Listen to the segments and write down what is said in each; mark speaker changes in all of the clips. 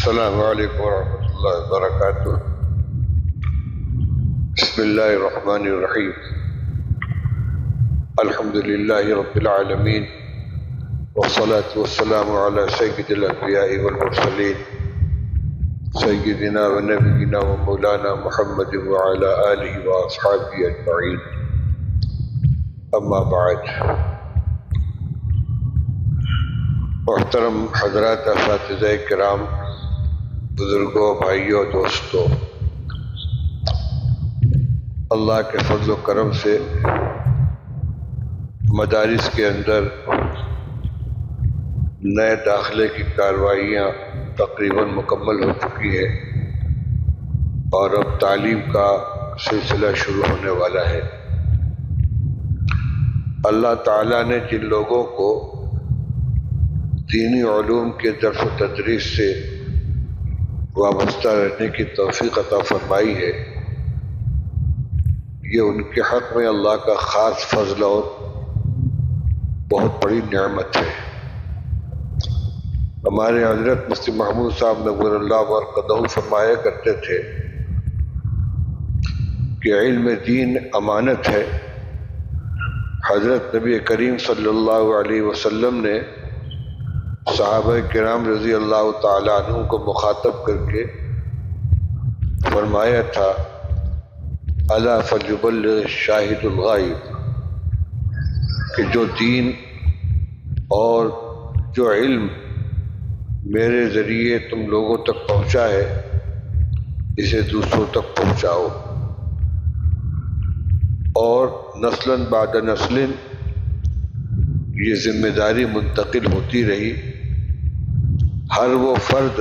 Speaker 1: السلام علیکم ورحمۃ اللہ وبرکاتہ۔ بسم اللہ الرحمن الرحیم۔ الحمد للہ رب العالمین، والصلاة والسلام علی سید الانبیاء والمرسلین، سیدنا و نبینا و مولانا محمد وعلی آلہ واصحابہ اجمعین، اما بعد۔ محترم حضرات، اساتذہ کرام، بزرگوں، بھائیوں، دوستوں، اللہ کے فضل و کرم سے مدارس کے اندر نئے داخلے کی کارروائیاں تقریباً مکمل ہو چکی ہیں اور اب تعلیم کا سلسلہ شروع ہونے والا ہے۔ اللہ تعالیٰ نے جن لوگوں کو دینی علوم کے درس و تدریس سے وابستہ رہنے کی توفیق عطا فرمائی ہے، یہ ان کے حق میں اللہ کا خاص فضل اور بہت بڑی نعمت ہے۔ ہمارے حضرت مفتی محمود صاحب نور اللہ برکاتہ فرمایا کرتے تھے کہ علم دین امانت ہے۔ حضرت نبی کریم صلی اللہ علیہ وسلم نے صحابہ کرام رضی اللہ تعالیٰ عنہ کو مخاطب کر کے فرمایا تھا، الا فلیبلغ الشاہد الغائب، کہ جو دین اور جو علم میرے ذریعے تم لوگوں تک پہنچا ہے اسے دوسروں تک پہنچاؤ، اور نسلاً بعد نسل یہ ذمہ داری منتقل ہوتی رہی۔ ہر وہ فرد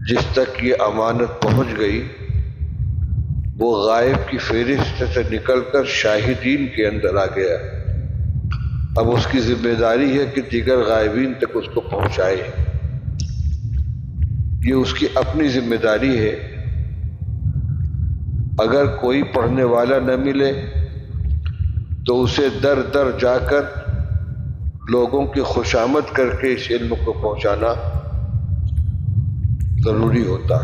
Speaker 1: جس تک یہ امانت پہنچ گئی وہ غائب کی فہرست سے نکل کر شاہدین کے اندر آ گیا۔ اب اس کی ذمہ داری ہے کہ دیگر غائبین تک اس کو پہنچائے۔ یہ اس کی اپنی ذمہ داری ہے۔ اگر کوئی پڑھنے والا نہ ملے تو اسے در در جا کر لوگوں کی خوشامد کر کے اس علم کو پہنچانا ضروری ہوتا۔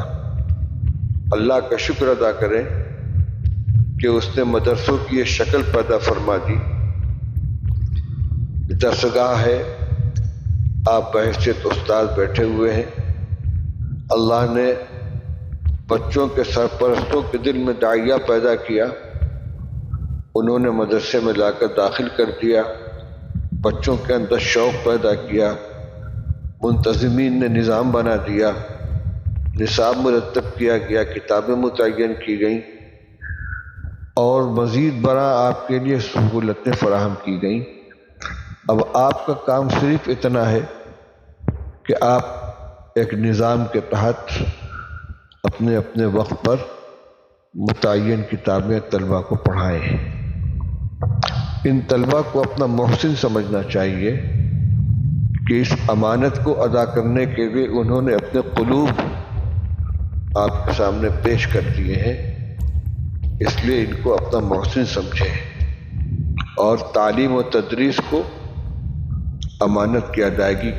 Speaker 1: اللہ کا شکر ادا کریں کہ اس نے مدرسوں کی یہ شکل پیدا فرما دی۔ درسگاہ ہے، آپ بحیثیت استاد بیٹھے ہوئے ہیں۔ اللہ نے بچوں کے سرپرستوں کے دل میں داعیہ پیدا کیا، انہوں نے مدرسے میں لا کر داخل کر دیا، بچوں کے اندر شوق پیدا کیا، منتظمین نے نظام بنا دیا، نصاب مرتب کیا گیا، کتابیں متعین کی گئیں، اور مزید برآں آپ کے لیے سہولتیں فراہم کی گئیں۔ اب آپ کا کام صرف اتنا ہے کہ آپ ایک نظام کے تحت اپنے اپنے وقت پر متعین کتابیں طلباء کو پڑھائیں۔ ان طلباء کو اپنا محسن سمجھنا چاہیے کہ اس امانت کو ادا کرنے کے لیے انہوں نے اپنے قلوب آپ کے سامنے پیش کر دیے ہیں، اس لیے ان کو اپنا محسن سمجھیں اور تعلیم و تدریس کو امانت کی ادائیگی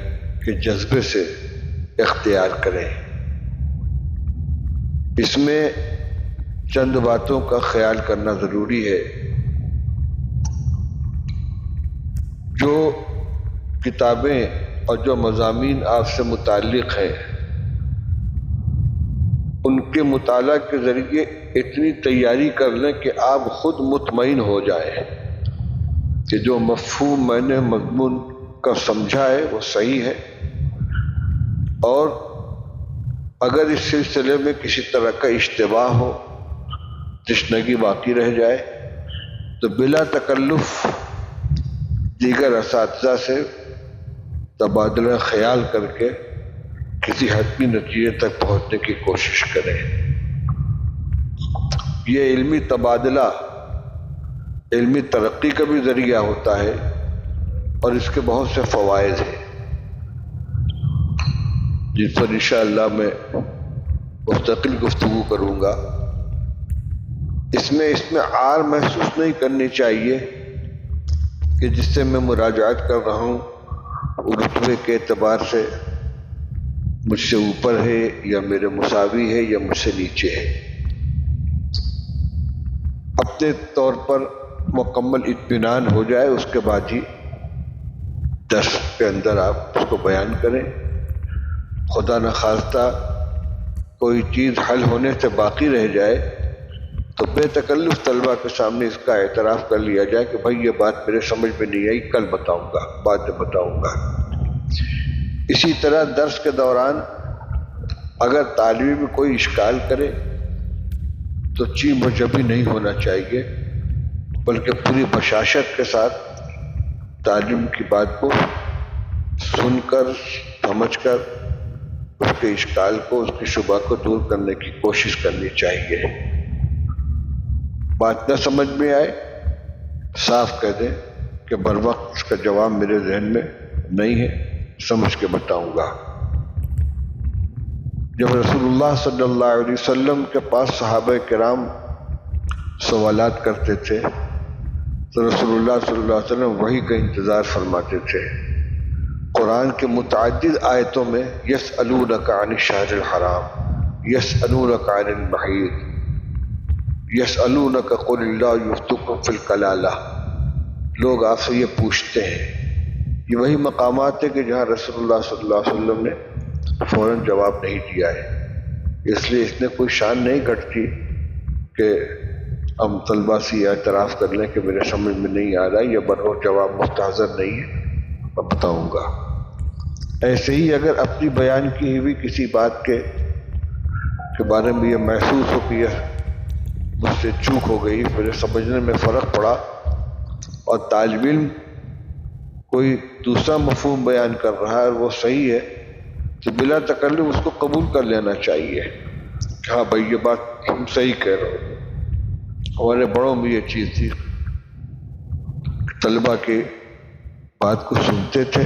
Speaker 1: کے جذبے سے اختیار کریں۔ اس میں چند باتوں کا خیال کرنا ضروری ہے۔ جو کتابیں اور جو مضامین آپ سے متعلق ہیں ان کے مطالعہ کے ذریعے اتنی تیاری کر لیں کہ آپ خود مطمئن ہو جائیں کہ جو مفہوم میں نے مضمون کا سمجھا ہے وہ صحیح ہے، اور اگر اس سلسلے میں کسی طرح کا اشتباہ ہو، تشنگی باقی رہ جائے، تو بلا تکلف دیگر اساتذہ سے تبادلہ خیال کر کے کسی حتمی نتیجے تک پہنچنے کی کوشش کریں۔ یہ علمی تبادلہ علمی ترقی کا بھی ذریعہ ہوتا ہے اور اس کے بہت سے فوائد ہیں جن پر انشاءاللہ میں مستقل گفتگو کروں گا۔ اس میں عار محسوس نہیں کرنی چاہیے کہ جس سے میں مراجعات کر رہا ہوں رتبے کے اعتبار سے مجھ سے اوپر ہے یا میرے مساوی ہے یا مجھ سے نیچے ہے۔ اپنے طور پر مکمل اطمینان ہو جائے اس کے بعد ہی درس کے اندر آپ اس کو بیان کریں۔ خدا نخواستہ کوئی چیز حل ہونے سے باقی رہ جائے تو بے تکلف طلبہ کے سامنے اس کا اعتراف کر لیا جائے کہ بھائی یہ بات میرے سمجھ میں نہیں آئی، کل بتاؤں گا، بعد میں بتاؤں گا۔ اسی طرح درس کے دوران اگر طالب میں کوئی اشکال کرے تو چیم و جبی نہیں ہونا چاہیے، بلکہ پوری بشاشت کے ساتھ تعلیم کی بات کو سن کر سمجھ کر اس کے اشکال کو، اس کی شبہ کو دور کرنے کی کوشش کرنی چاہیے۔ بات نہ سمجھ میں آئے صاف کہہ دیں کہ بروقت اس کا جواب میرے ذہن میں نہیں ہے، سمجھ کے بتاؤں گا۔ جب رسول اللہ صلی اللہ علیہ وسلم کے پاس صحابہ کرام سوالات کرتے تھے تو رسول اللہ صلی اللہ علیہ وسلم وحی کا انتظار فرماتے تھے۔ قرآن کے متعدد آیتوں میں یسألونک عن الشہر الحرام، یسألونک عن المحیض، یسألونک قل اللہ یفتیکم فی الکلالہ، لوگ آپ سے یہ پوچھتے ہیں۔ یہ وہی مقامات ہے کہ جہاں رسول اللہ صلی اللہ علیہ وسلم نے فوراً جواب نہیں دیا ہے، اس لیے اس نے کوئی شان نہیں گھٹتی کہ ہم طلبہ سے یہ اعتراف کر لیں کہ میرے سمجھ میں نہیں آ رہا ہے یا بروقت جواب مستحضر نہیں ہے، میں بتاؤں گا۔ ایسے ہی اگر اپنی بیان کی ہوئی کسی بات کے بارے میں یہ محسوس ہو کہ یہ مجھ سے چوک ہو گئی، میرے سمجھنے میں فرق پڑا اور طالب علم کوئی دوسرا مفہوم بیان کر رہا ہے اور وہ صحیح ہے تو بلا تکلف اس کو قبول کر لینا چاہیے کہ ہاں بھائی یہ بات تم صحیح کہہ رہے ہو۔ ہمارے بڑوں میں یہ چیز تھی، طلبہ کی بات کو سنتے تھے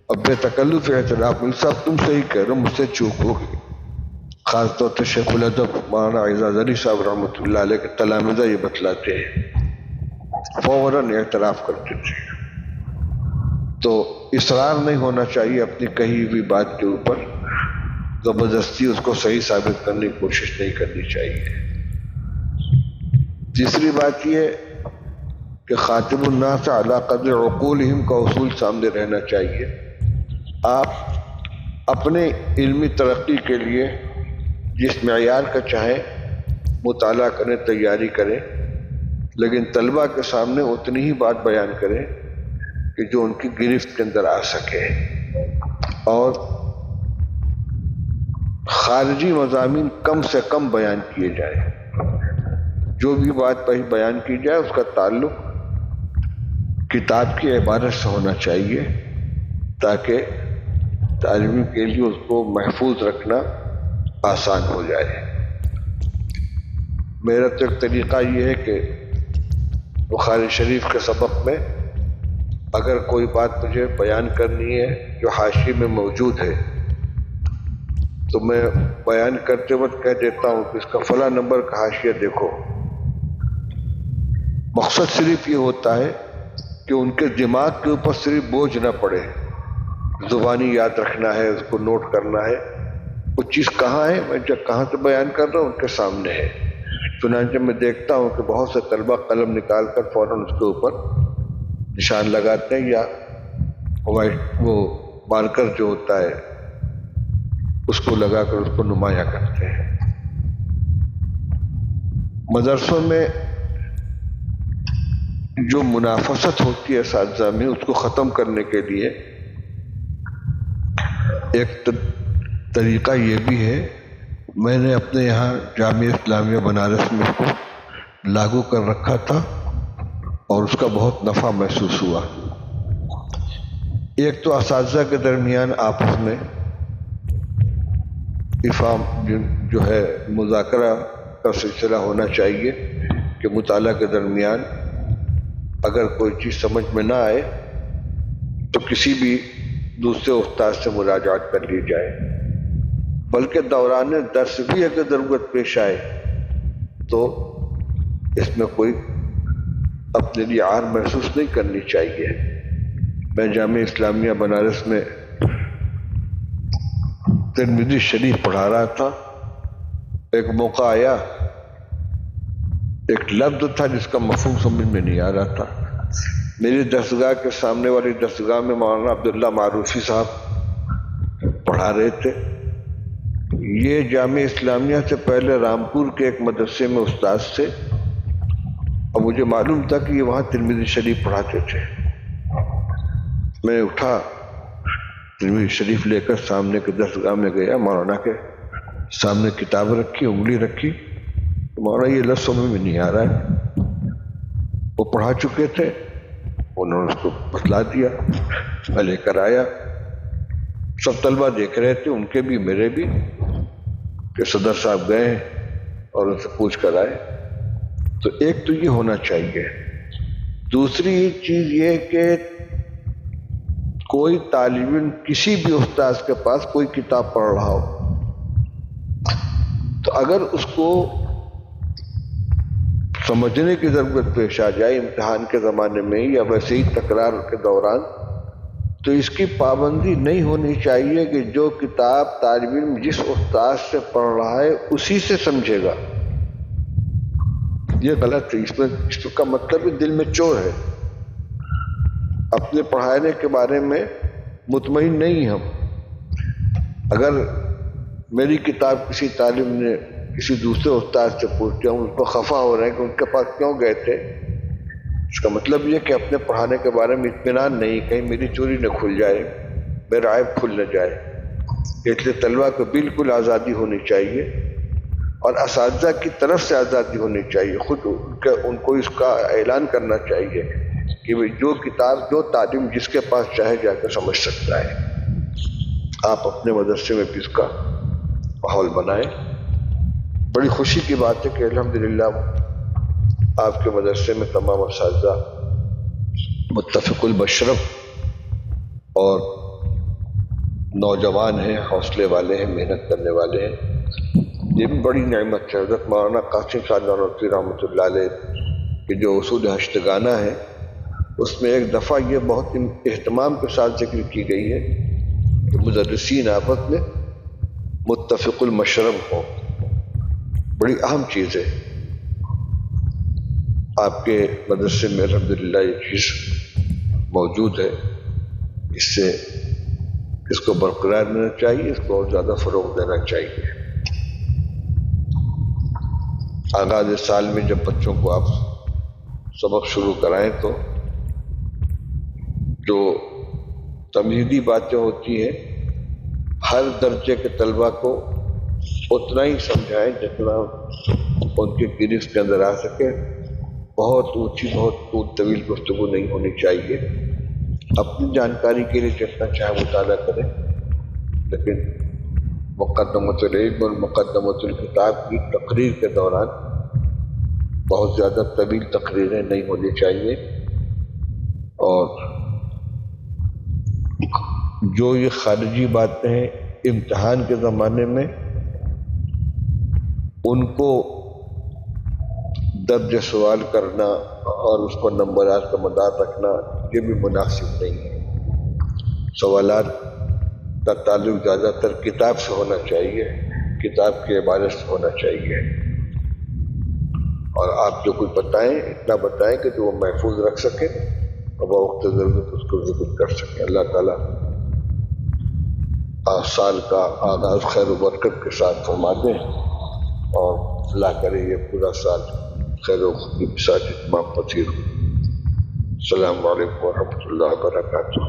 Speaker 1: اور بے تکلف اعتراف میں صاحب تم صحیح کہہ رہے ہو، مجھ سے چوک ہو گئی۔ خاص طور سے شیخ الادب مولانا اعجاز علی صاحب رحمۃ اللہ علیہ کے تلامذہ یہ بتلاتے ہیں، فوراً اعتراف کرتے تھے۔ تو اصرار نہیں ہونا چاہیے اپنی کہی ہوئی بات کے اوپر، زبردستی اس کو صحیح ثابت کرنے کی کوشش نہیں کرنی چاہیے۔ تیسری بات یہ کہ خاطب الناس علی قدر عقولہم کا اصول سامنے رہنا چاہیے۔ آپ اپنے علمی ترقی کے لیے جس معیار کا چاہیں مطالعہ کریں، تیاری کریں، لیکن طلبہ کے سامنے اتنی ہی بات بیان کریں کہ جو ان کی گرفت کے اندر آ سکے، اور خارجی مضامین کم سے کم بیان کیے جائیں۔ جو بھی بات بیان کی جائے اس کا تعلق کتاب کی عبارت سے ہونا چاہیے تاکہ طالب کے لیے اس کو محفوظ رکھنا آسان ہو جائے۔ میرا تو ایک طریقہ یہ ہے کہ بخاری شریف کے سبق میں اگر کوئی بات مجھے بیان کرنی ہے جو حاشیے میں موجود ہے تو میں بیان کرتے وقت کہہ دیتا ہوں کہ اس کا فلاں نمبر کا حاشیہ دیکھو۔ مقصد صرف یہ ہوتا ہے کہ ان کے دماغ کے اوپر صرف بوجھ نہ پڑے، زبانی یاد رکھنا ہے، اس کو نوٹ کرنا ہے، وہ چیز کہاں ہے، میں جب کہاں سے بیان کر رہا ہوں ان کے سامنے ہے۔ چنانچہ میں دیکھتا ہوں کہ بہت سے طلبہ قلم نکال کر فوراً اس کے اوپر نشان لگاتے ہیں یا وہ مارکر جو ہوتا ہے اس کو لگا کر اس کو نمایاں کرتے ہیں۔ مدرسوں میں جو منافست ہوتی ہے اساتذہ میں، اس کو ختم کرنے کے لیے ایک طریقہ یہ بھی ہے، میں نے اپنے یہاں جامعہ اسلامیہ بنارس میں اس کو لاگو کر رکھا تھا اور اس کا بہت نفع محسوس ہوا۔ ایک تو اساتذہ کے درمیان آپس میں افہام جو ہے مذاکرہ کا سلسلہ ہونا چاہیے کہ مطالعہ کے درمیان اگر کوئی چیز سمجھ میں نہ آئے تو کسی بھی دوسرے استاد سے مراجعات کر لی جائے، بلکہ دوران درس بھی اگر ضرورت پیش آئے تو اس میں کوئی اپنے لیے عار محسوس نہیں کرنی چاہیے۔ میں جامعہ اسلامیہ بنارس میں ترمذی شریف پڑھا رہا تھا، ایک موقع آیا، ایک لفظ تھا جس کا مفہوم سمجھ میں نہیں آ رہا تھا۔ میری درسگاہ کے سامنے والی درسگاہ میں مولانا عبداللہ معروفی صاحب پڑھا رہے تھے۔ یہ جامعہ اسلامیہ سے پہلے رامپور کے ایک مدرسے میں استاد تھے، اور مجھے معلوم تھا کہ یہ وہاں ترمذی شریف پڑھاتے تھے۔ میں اٹھا، ترمذی شریف لے کر سامنے کے درسگاہ میں گیا، مولانا کے سامنے کتاب رکھی، انگلی رکھی، مولانا یہ لفظ سمجھ میں نہیں آ رہا ہے۔ وہ پڑھا چکے تھے، انہوں نے اس کو بتلا دیا، میں لے کر آیا۔ سب طلبہ دیکھ رہے تھے، ان کے بھی میرے بھی، کہ صدر صاحب گئے ہیں اور ان سے پوچھ کر آئے۔ تو ایک تو یہ ہونا چاہیے۔ دوسری چیز یہ کہ کوئی طالب علم کسی بھی استاذ کے پاس کوئی کتاب پڑھ رہا ہو تو اگر اس کو سمجھنے کی ضرورت پیش آ جائے امتحان کے زمانے میں یا ویسے ہی تکرار کے دوران، تو اس کی پابندی نہیں ہونی چاہیے کہ جو کتاب طالب علم جس استاد سے پڑھ رہا ہے اسی سے سمجھے گا۔ یہ غلط ہے۔ اس کا مطلب ہے دل میں چور ہے، اپنے پڑھانے کے بارے میں مطمئن نہیں ہم۔ اگر میری کتاب کسی طالب نے کسی دوسرے استاد سے پوچھ لیا، اس کو خفا ہو رہے ہیں کہ ان کے پاس کیوں گئے تھے، اس کا مطلب یہ کہ اپنے پڑھانے کے بارے میں اطمینان نہیں، کہیں میری چوری نہ کھل جائے، میرا عیب کھل نہ جائے۔ اس لیے طلبہ کو بالکل آزادی ہونی چاہیے، اور اساتذہ کی طرف سے آزادی ہونی چاہیے، خود ان کو اس کا اعلان کرنا چاہیے کہ جو کتاب جو تعلیم جس کے پاس چاہے جا کے سمجھ سکتا ہے۔ آپ اپنے مدرسے میں بھی اس کا ماحول بنائیں۔ بڑی خوشی کی بات ہے کہ الحمدللہ آپ کے مدرسے میں تمام اساتذہ متفق المشرب اور نوجوان ہیں، حوصلے والے ہیں، محنت کرنے والے ہیں۔ یہ بھی بڑی نعمت ہے۔ حضرت مولانا قاسم صاحب نانوتوی رحمۃ اللہ علیہ کی جو اصول ہشتگانہ ہے، اس میں ایک دفعہ یہ بہت اہتمام کے ساتھ ذکر کی گئی ہے کہ مدرسین آپس میں متفق المشرب ہوں۔ بڑی اہم چیز ہے۔ آپ کے مدرسے میں الحمدللہ یہ چیز موجود ہے، اس سے اس کو برقرار رہنا چاہیے، اس کو اور زیادہ فروغ دینا چاہیے۔ آغاز سال میں جب بچوں کو آپ سبق شروع کرائیں تو جو تمہیدی باتیں ہوتی ہیں ہر درجے کے طلبہ کو اتنا ہی سمجھائیں جتنا ان کی گرفت کے اندر آ سکے۔ بہت اونچی، بہت طویل گفتگو نہیں ہونی چاہیے۔ اپنی جانکاری کے لیے جتنا چاہے مطالعہ کریں، لیکن مقدمۃ العلم اور مقدمۃ الکتاب کی تقریر کے دوران بہت زیادہ طویل تقریریں نہیں ہونی چاہیے۔ اور جو یہ خارجی باتیں ہیں امتحان کے زمانے میں ان کو درج سوال کرنا اور اس کو نمبرات کا مدار رکھنا یہ بھی مناسب نہیں ہے۔ سوالات کا تعلق زیادہ تر کتاب سے ہونا چاہیے، کتاب کے عبارت سے ہونا چاہیے، اور آپ جو کچھ بتائیں اتنا بتائیں کہ جو وہ محفوظ رکھ سکیں اور بوقت ضرورت اس کو ذکر کر سکیں۔ اللہ تعالیٰ سال کا آغاز خیر و برکت کے ساتھ فرما دیں، اور اللہ کرے یہ پورا سال خیر و خوبی کے ساتھ اتمام پذیر ہو۔ السلام علیکم ورحمۃ اللہ وبرکاتہ۔